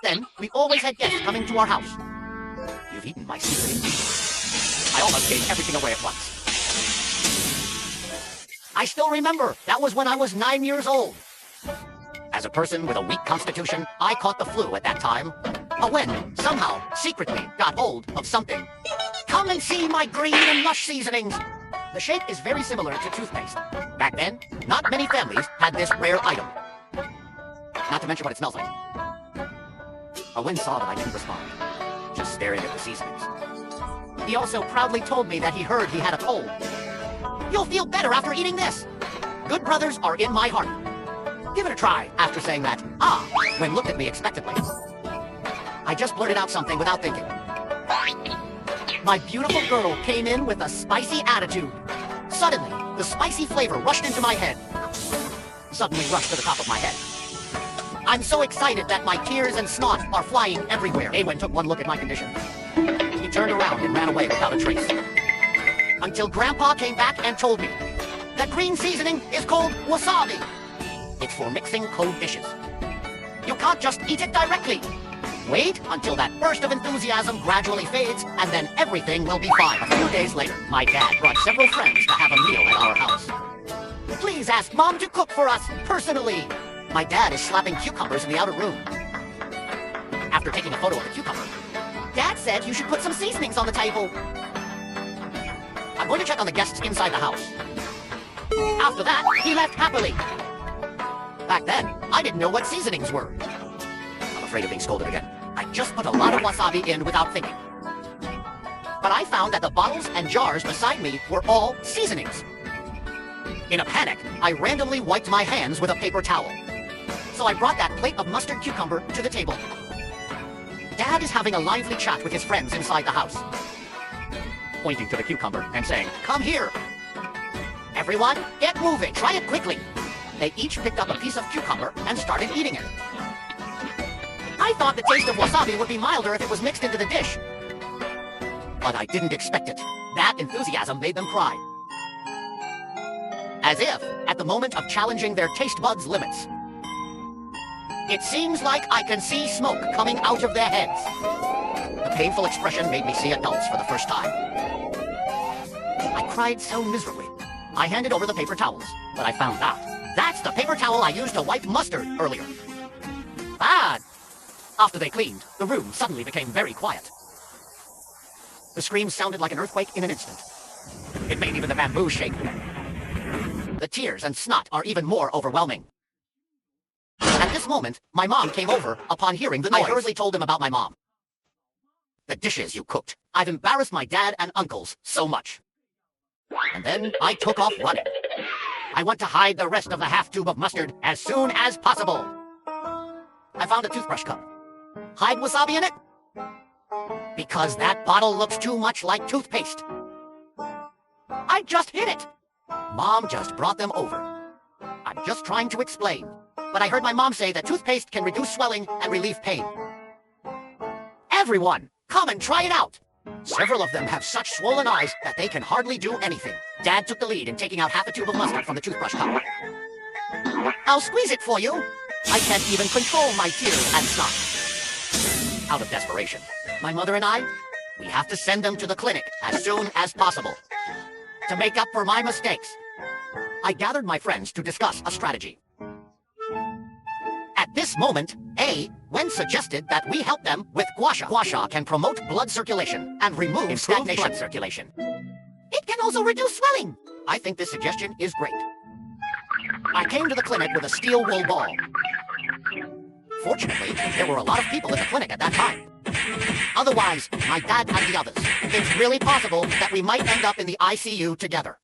then, we always had guests coming to our house. You've eaten my secret ingredient. I almost gave everything away at once. I still remember, that was when I was 9 years old. As a person with a weak constitution, I caught the flu at that time. When, somehow, secretly got hold of something. Come and see my green and lush seasonings. The shape is very similar to toothpaste. Back then, not many families had this rare item. Not to mention what it smells like. Owen saw that I didn't respond, just staring at the seasonings. He also proudly told me that he heard he had a cold. You'll feel better after eating this. Good brothers are in my heart. Give it a try. After saying that, when looked at me expectantly, I just blurted out something without thinking. My beautiful girl came in with a spicy attitude. Suddenly, the spicy flavor rushed into my head. Suddenly rushed to the top of my head. I'm so excited that my tears and snot are flying everywhere. Awen took one look at my condition. He turned around and ran away without a trace. Until Grandpa came back and told me that green seasoning is called wasabi. It's for mixing cold dishes. You can't just eat it directly. Wait until that burst of enthusiasm gradually fades, and then everything will be fine. A few days later, my dad brought several friends to have a meal at our house. Please ask Mom to cook for us, personally. My dad is slapping cucumbers in the outer room. After taking a photo of the cucumber, Dad said you should put some seasonings on the table. I'm going to check on the guests inside the house. After that, he left happily. Back then, I didn't know what seasonings were. I'm afraid of being scolded again. I just put a lot of wasabi in without thinking. But I found that the bottles and jars beside me were all seasonings. In a panic, I randomly wiped my hands with a paper towel. So I brought that plate of mustard cucumber to the table. Dad is having a lively chat with his friends inside the house, pointing to the cucumber and saying, "Come here. Everyone, get moving. Try it quickly." They each picked up a piece of cucumber and started eating it. I thought the taste of wasabi would be milder if it was mixed into the dish. But I didn't expect it. That enthusiasm made them cry. As if, at the moment of challenging their taste buds' limits. It seems like I can see smoke coming out of their heads. The painful expression made me see adults for the first time. I cried so miserably. I handed over the paper towels, but I found out that's the paper towel I used to wipe mustard earlier. Bad! After they cleaned, the room suddenly became very quiet. The screams sounded like an earthquake in an instant. It made even the bamboo shake. The tears and snot are even more overwhelming. At this moment, my mom came over upon hearing the noise. I hurriedly told him about my mom. The dishes you cooked. I've embarrassed my dad and uncles so much. And then I took off running. I want to hide the rest of the half tube of mustard as soon as possible. I found a toothbrush cup. Hide wasabi in it? Because that bottle looks too much like toothpaste. I just hid it. Mom just brought them over. I'm just trying to explain, but I heard my mom say that toothpaste can reduce swelling and relieve pain. Everyone, come and try it out. Several of them have such swollen eyes that they can hardly do anything. Dad took the lead in taking out half a tube of mustard from the toothbrush cup. I'll squeeze it for you. I can't even control my tears and snot. Out of desperation, my mother and I, we have to send them to the clinic as soon as possible. To make up for my mistakes, I gathered my friends to discuss a strategy. At this moment, Wen suggested that we help them with gua sha. Gua sha can promote blood circulation and remove stagnation. Blood circulation. It can also reduce swelling. I think this suggestion is great. I came to the clinic with a steel wool ball. Fortunately, there were a lot of people in the clinic at that time. Otherwise, my dad and the others, it's really possible that we might end up in the ICU together.